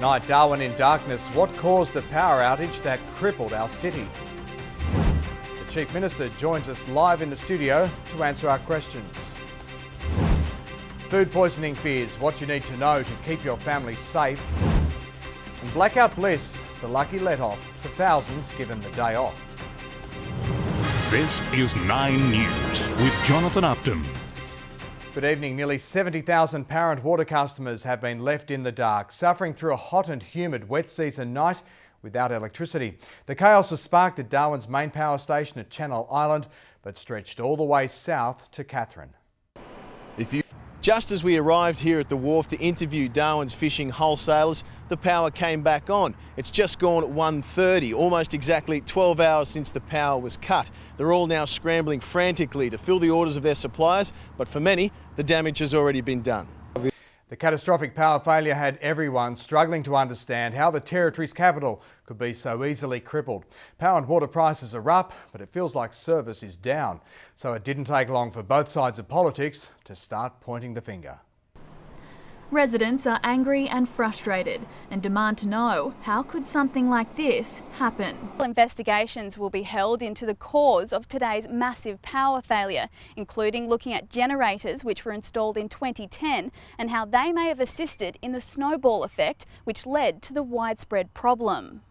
Tonight, Darwin in darkness. What caused the power outage that crippled our city? The Chief Minister joins us live in the studio to answer our questions. Food poisoning fears, what you need to know to keep your family safe. And Blackout Bliss, the lucky let-off for thousands given the day off. This is 9 News with Jonathan Uptin. Good evening. Nearly 70,000 Parent water customers have been left in the dark, suffering through a hot and humid wet season night without electricity. The chaos was sparked at Darwin's main power station at Channel Island, but stretched all the way south to Katherine. Just as we arrived here at the wharf to interview Darwin's fishing wholesalers, the power came back on. It's just gone at 1:30, almost exactly 12 hours since the power was cut. They're all now scrambling frantically to fill the orders of their suppliers, but for many, the damage has already been done. The catastrophic power failure had everyone struggling to understand how the Territory's capital could be so easily crippled. Power and water prices are up, but it feels like service is down. So it didn't take long for both sides of politics to start pointing the finger. Residents are angry and frustrated and demand to know, how could something like this happen? Investigations will be held into the cause of today's massive power failure, including looking at generators which were installed in 2010 and how they may have assisted in the snowball effect which led to the widespread problem.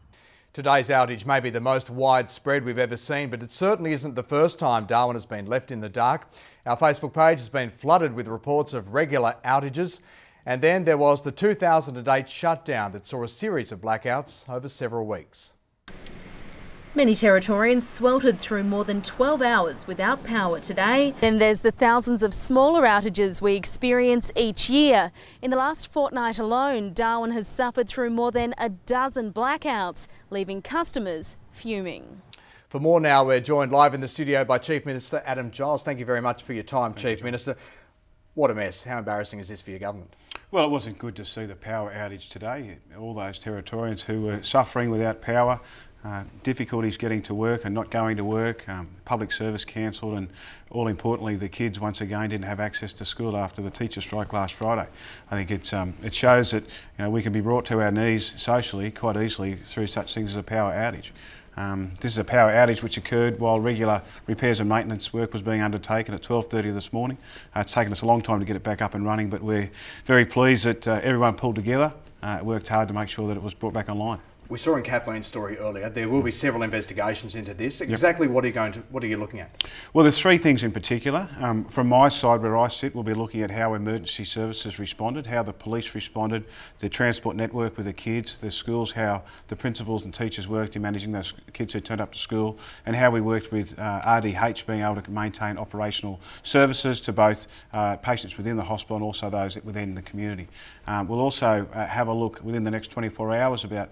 Today's outage may be the most widespread we've ever seen, but it certainly isn't the first time Darwin has been left in the dark. Our Facebook page has been flooded with reports of regular outages. And then there was the 2008 shutdown that saw a series of blackouts over several weeks. Many Territorians sweltered through more than 12 hours without power today. Then there's the thousands of smaller outages we experience each year. In the last fortnight alone, Darwin has suffered through more than a dozen blackouts, leaving customers fuming. For more now, we're joined live in the studio by Chief Minister Adam Giles. Thank you very much for your time, Chief Minister. What a mess. How embarrassing is this for your government? Well, it wasn't good to see the power outage today. All those Territorians who were suffering without power, difficulties getting to work and not going to work, public service cancelled, and all importantly, the kids once again didn't have access to school after the teacher strike last Friday. I think it shows that we can be brought to our knees socially quite easily through such things as a power outage. This is a power outage which occurred while regular repairs and maintenance work was being undertaken at 12:30 this morning. It's taken us a long time to get it back up and running, but we're very pleased that everyone pulled together, worked hard to make sure that it was brought back online. We saw in Kathleen's story earlier, there will be several investigations into this. Exactly what are you looking at? Well, there's three things in particular. From my side where I sit, we'll be looking at how emergency services responded, how the police responded, the transport network with the kids, the schools, how the principals and teachers worked in managing those kids who turned up to school, and how we worked with RDH being able to maintain operational services to both patients within the hospital and also those within the community. We'll also have a look within the next 24 hours about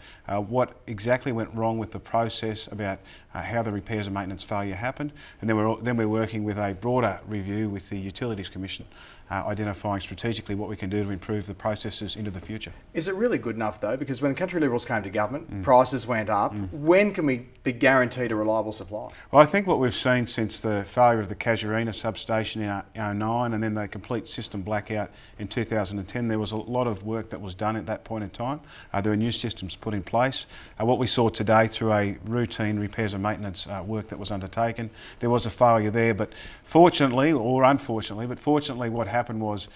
what exactly went wrong with the process, about how the repairs and maintenance failure happened, and then we're working with a broader review with the Utilities Commission, identifying strategically what we can do to improve the processes into the future. Is it really good enough though? Because when Country Liberals came to government, prices went up. When can we be guaranteed a reliable supply? Well, I think what we've seen since the failure of the Casuarina substation in 2009 and then the complete system blackout in 2010, there was a lot of work that was done at that point in time. There were new systems put in place. What we saw today through a routine repairs and maintenance work that was undertaken, there was a failure there, but fortunately, or unfortunately, but fortunately what happened was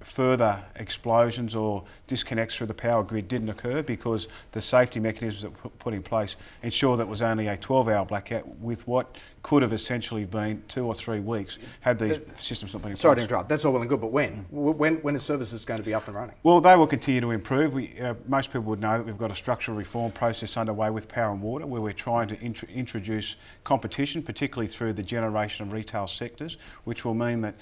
further explosions or disconnects through the power grid didn't occur because the safety mechanisms that were put in place ensured that it was only a 12-hour blackout with what could have essentially been 2 or 3 weeks had these systems not been in place. Sorry to interrupt, that's all well and good, but when is services going to be up and running? Well, they will continue to improve. Most people would know that we've got a structural reform process underway with power and water where we're trying to introduce competition, particularly through the generation and retail sectors, which will mean that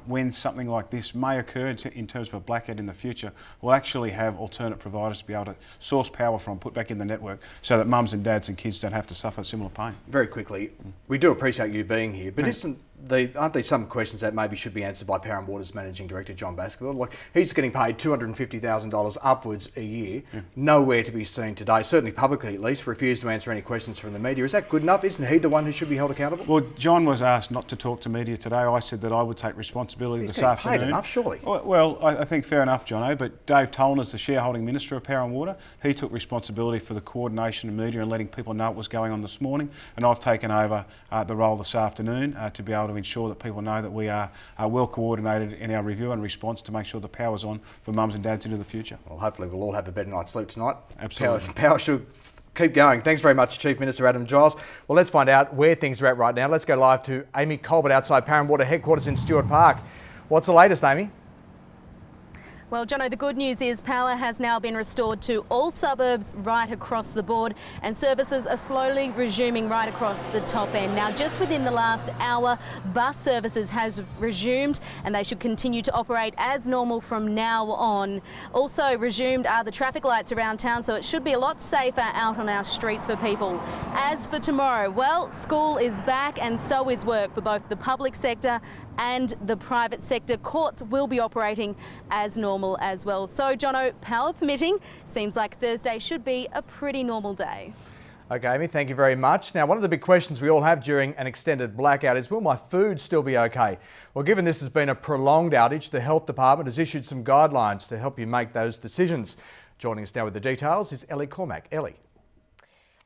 when something like this may occur in terms of a blackout in the future, we'll actually have alternate providers to be able to source power from, put back in the network, so that mums and dads and kids don't have to suffer similar pain. Very quickly, we do appreciate you being here, but isn't aren't there some questions that maybe should be answered by Power and Water's Managing Director, John Baskerville? Like, he's getting paid $250,000 upwards a year, nowhere to be seen today, certainly publicly at least, refused to answer any questions from the media. Is that good enough? Isn't he the one who should be held accountable? Well, John was asked not to talk to media today. I said that I would take responsibility this afternoon. Paid enough, surely. Well, I think fair enough, Jono, but Dave Tolan is the shareholding minister of Power and Water. He took responsibility for the coordination of media and letting people know what was going on this morning, and I've taken over the role this afternoon to be able to ensure that people know that we are well coordinated in our review and response to make sure the power's on for mums and dads into the future. Well, hopefully we'll all have a better night's sleep tonight. Absolutely. Power should keep going. Thanks very much, Chief Minister Adam Giles. Well, let's find out where things are at right now. Let's go live to Amy Colbert outside Power and Water headquarters in Stewart Park. What's the latest, Amy? Well, Jono, the good news is power has now been restored to all suburbs right across the board, and services are slowly resuming right across the top end. Now, just within the last hour, bus services has resumed, and they should continue to operate as normal from now on. Also resumed are the traffic lights around town, so it should be a lot safer out on our streets for people. As for tomorrow, well, school is back and so is work for both the public sector and the private sector. Courts will be operating as normal as well. So, Jono, power permitting, seems like Thursday should be a pretty normal day. Okay, Amy, thank you very much. Now, one of the big questions we all have during an extended blackout is, will my food still be okay? Well, given this has been a prolonged outage, the Health Department has issued some guidelines to help you make those decisions. Joining us now with the details is Ellie Cormack. Ellie.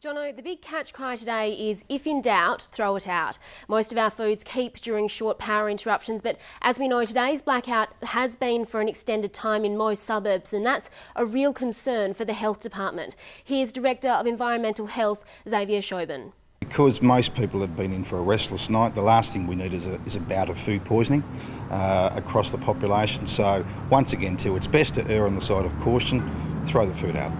Jono, the big catch cry today is, if in doubt, throw it out. Most of our foods keep during short power interruptions, but as we know, today's blackout has been for an extended time in most suburbs, and that's a real concern for the Health Department. Here's Director of Environmental Health, Xavier Chauvin. Because most people have been in for a restless night, the last thing we need is a bout of food poisoning across the population. So once again, too, it's best to err on the side of caution, throw the food out.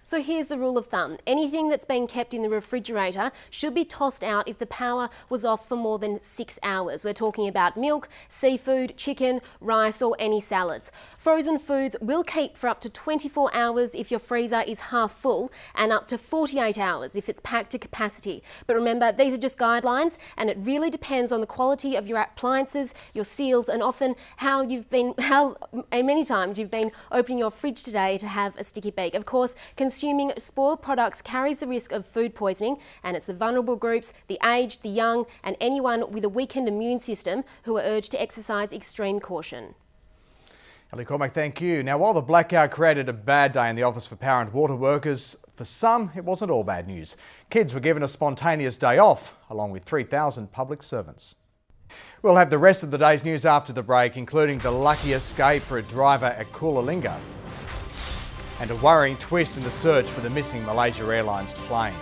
So here's the rule of thumb. Anything that's been kept in the refrigerator should be tossed out if the power was off for more than 6 hours. We're talking about milk, seafood, chicken, rice or any salads. Frozen foods will keep for up to 24 hours if your freezer is half full, and up to 48 hours if it's packed to capacity. But remember, these are just guidelines, and it really depends on the quality of your appliances, your seals, and often how many times you've been opening your fridge today to have a sticky beak. Of course, consuming spoiled products carries the risk of food poisoning, and it's the vulnerable groups, the aged, the young, and anyone with a weakened immune system who are urged to exercise extreme caution. Ellie Cormack, thank you. Now, while the blackout created a bad day in the office for power and water workers, for some it wasn't all bad news. Kids were given a spontaneous day off, along with 3,000 public servants. We'll have the rest of the day's news after the break, including the lucky escape for a driver at Coolangatta and a worrying twist in the search for the missing Malaysia Airlines plane.